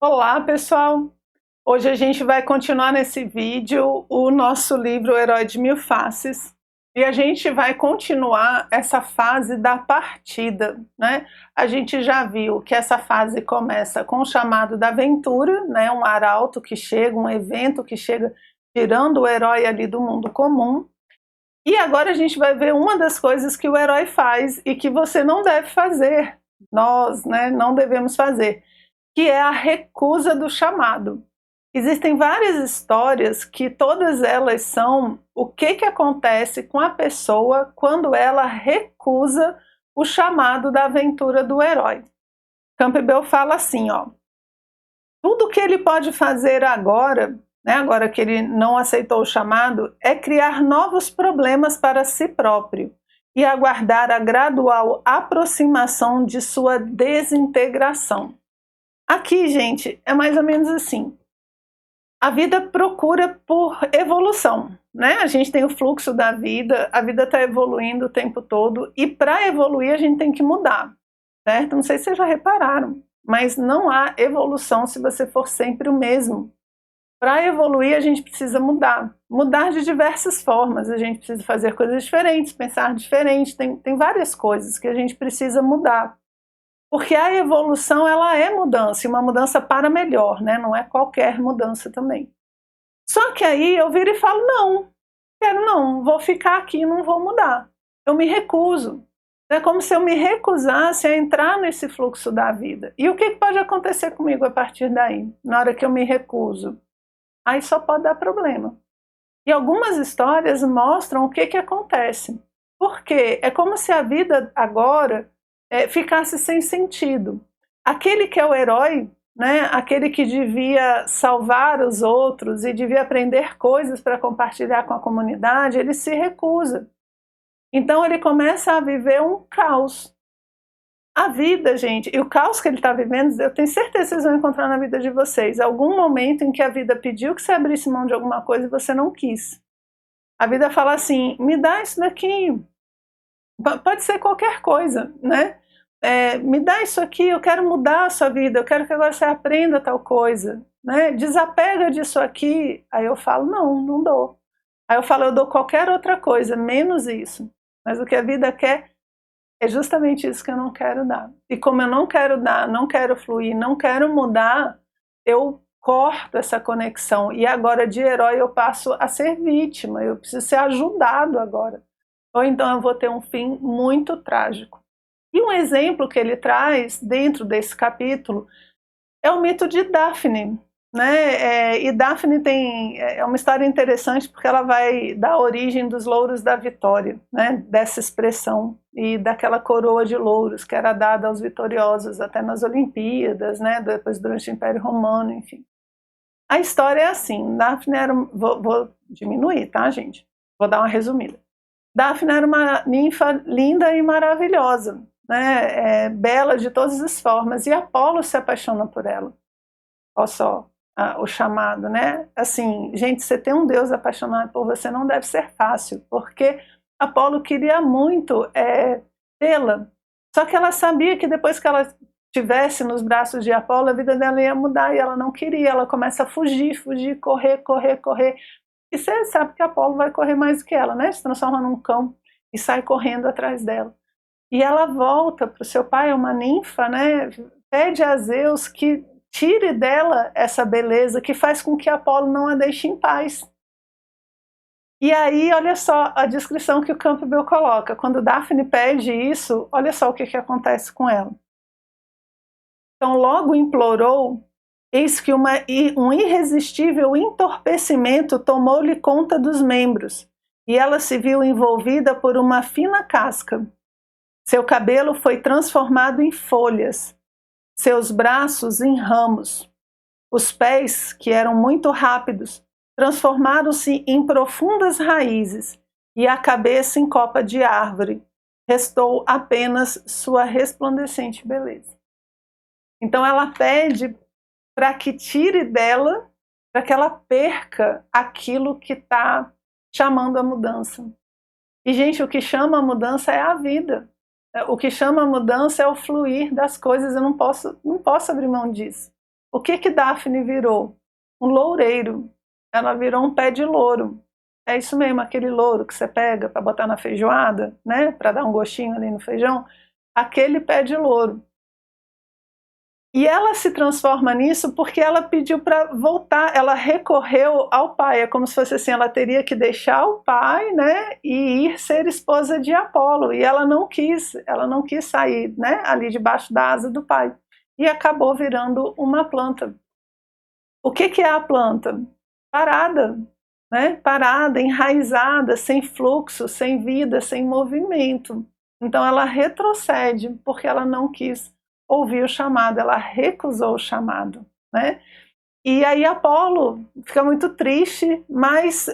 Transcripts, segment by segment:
Olá, pessoal! Hoje a gente vai continuar nesse vídeo o nosso livro O Herói de Mil Faces e a gente vai continuar essa fase da partida, né? A gente já viu que essa fase começa com o chamado da aventura, né? Um arauto que chega, um evento que chega tirando o herói ali do mundo comum. E agora a gente vai ver uma das coisas que o herói faz e que você não deve fazer, nós, né, não devemos fazer, que é a recusa do chamado. Existem várias histórias que todas elas são o que acontece com a pessoa quando ela recusa o chamado da aventura do herói. Campbell fala assim, ó, tudo que ele pode fazer agora, né, agora que ele não aceitou o chamado, é criar novos problemas para si próprio e aguardar a gradual aproximação de sua desintegração. Aqui, gente, é mais ou menos assim. A vida procura por evolução, né? A gente tem o fluxo da vida, a vida está evoluindo o tempo todo e para evoluir a gente tem que mudar, certo? Não sei se vocês já repararam, mas não há evolução se você for sempre o mesmo. Para evoluir a gente precisa mudar de diversas formas, a gente precisa fazer coisas diferentes, pensar diferente, tem várias coisas que a gente precisa mudar. Porque a evolução, ela é mudança, e uma mudança para melhor, né? Não é qualquer mudança também. Só que aí eu viro e falo, não, quero não, vou ficar aqui, não vou mudar. Eu me recuso. É como se eu me recusasse a entrar nesse fluxo da vida. E o que pode acontecer comigo a partir daí, na hora que eu me recuso? Aí só pode dar problema. E algumas histórias mostram o que acontece. Porque é como se a vida agora ficasse sem sentido. Aquele que é o herói, né, aquele que devia salvar os outros e devia aprender coisas para compartilhar com a comunidade, ele se recusa. Então ele começa a viver um caos. A vida, gente, e o caos que ele está vivendo, eu tenho certeza que vocês vão encontrar na vida de vocês. Algum momento em que a vida pediu que você abrisse mão de alguma coisa e você não quis. A vida fala assim, me dá isso daqui. Pode ser qualquer coisa, né? Me dá isso aqui, eu quero mudar a sua vida, eu quero que agora você aprenda tal coisa, né? Desapega disso aqui. Aí eu falo, não dou. Aí eu falo, eu dou qualquer outra coisa, menos isso. Mas o que a vida quer é justamente isso que eu não quero dar. E como eu não quero dar, não quero fluir, não quero mudar, eu corto essa conexão. E agora de herói eu passo a ser vítima, eu preciso ser ajudado agora. Ou então eu vou ter um fim muito trágico. E um exemplo que ele traz dentro desse capítulo é o mito de Daphne, né? E Daphne é uma história interessante porque ela vai dar origem dos louros da vitória, né? Dessa expressão e daquela coroa de louros que era dada aos vitoriosos até nas Olimpíadas, né? Depois durante o Império Romano, enfim. A história é assim, Daphne era... Vou diminuir, tá, gente? Vou dar uma resumida. Daphne era uma ninfa linda e maravilhosa, né, bela de todas as formas, e Apolo se apaixona por ela. Olha só o chamado, né? Assim, gente, você ter um Deus apaixonado por você não deve ser fácil, porque Apolo queria muito tê-la, só que ela sabia que depois que ela estivesse nos braços de Apolo, a vida dela ia mudar, e ela não queria, ela começa a fugir, correr, e você sabe que Apolo vai correr mais do que ela, né? Se transforma num cão e sai correndo atrás dela. E ela volta para o seu pai, é uma ninfa, né? Pede a Zeus que tire dela essa beleza, que faz com que Apolo não a deixe em paz. E aí, olha só a descrição que o Campbell coloca. Quando Daphne pede isso, olha só o que acontece com ela. Então, logo implorou, eis que um irresistível entorpecimento tomou-lhe conta dos membros, e ela se viu envolvida por uma fina casca. Seu cabelo foi transformado em folhas, seus braços em ramos. Os pés, que eram muito rápidos, transformaram-se em profundas raízes, e a cabeça em copa de árvore. Restou apenas sua resplandecente beleza. Então ela pede para que tire dela, para que ela perca aquilo que está chamando a mudança. E, gente, o que chama a mudança é a vida. O que chama a mudança é o fluir das coisas, eu não posso abrir mão disso. O que que Daphne virou? Um loureiro. Ela virou um pé de louro. É isso mesmo, aquele louro que você pega para botar na feijoada, né? Para dar um gostinho ali no feijão. Aquele pé de louro. E ela se transforma nisso porque ela pediu para voltar, ela recorreu ao pai, é como se fosse assim, ela teria que deixar o pai, né, e ir ser esposa de Apolo, e ela não quis sair, né, ali debaixo da asa do pai, e acabou virando uma planta. O que que é a planta? Parada, né, parada, enraizada, sem fluxo, sem vida, sem movimento. Então ela retrocede porque ela não quis ouvir o chamado, ela recusou o chamado, né? E aí Apolo fica muito triste, mas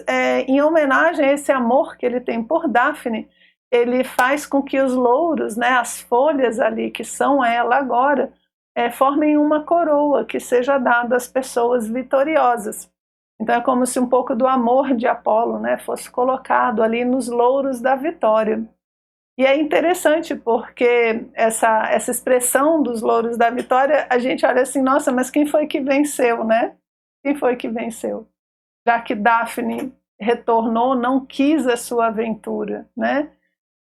em homenagem a esse amor que ele tem por Daphne, ele faz com que os louros, né, as folhas ali que são ela agora, formem uma coroa que seja dada às pessoas vitoriosas. Então é como se um pouco do amor de Apolo, né, fosse colocado ali nos louros da vitória. E é interessante porque essa expressão dos louros da vitória, a gente olha assim, nossa, mas quem foi que venceu, né? Quem foi que venceu? Já que Daphne retornou, não quis a sua aventura, né?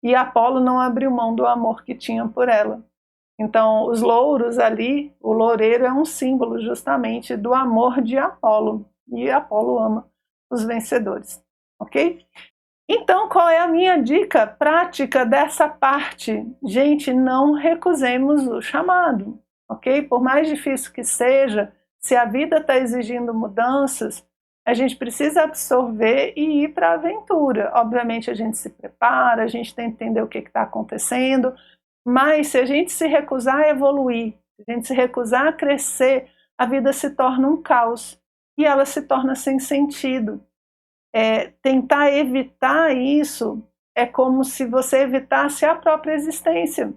E Apolo não abriu mão do amor que tinha por ela. Então, os louros ali, o loureiro é um símbolo justamente do amor de Apolo. E Apolo ama os vencedores, ok? Então, qual é a minha dica prática dessa parte? Gente, não recusemos o chamado, ok? Por mais difícil que seja, se a vida está exigindo mudanças, a gente precisa absorver e ir para a aventura. Obviamente a gente se prepara, a gente tem que entender o que está acontecendo, mas se a gente se recusar a evoluir, se a gente se recusar a crescer, a vida se torna um caos e ela se torna sem sentido. Tentar evitar isso é como se você evitasse a própria existência.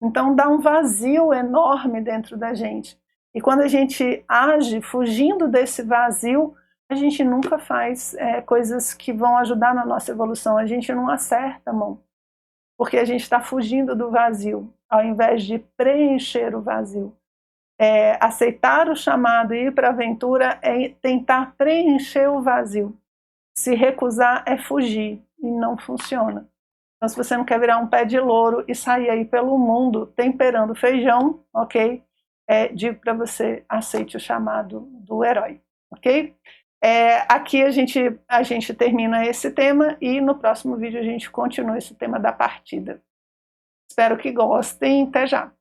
Então dá um vazio enorme dentro da gente. E quando a gente age fugindo desse vazio, a gente nunca faz coisas que vão ajudar na nossa evolução. A gente não acerta a mão, porque a gente está fugindo do vazio, ao invés de preencher o vazio. Aceitar o chamado e ir para a aventura é tentar preencher o vazio. Se recusar é fugir, e não funciona. Então, se você não quer virar um pé de louro e sair aí pelo mundo temperando feijão, ok? Digo para você, aceite o chamado do herói, ok? Aqui a gente termina esse tema e no próximo vídeo a gente continua esse tema da partida. Espero que gostem, até já!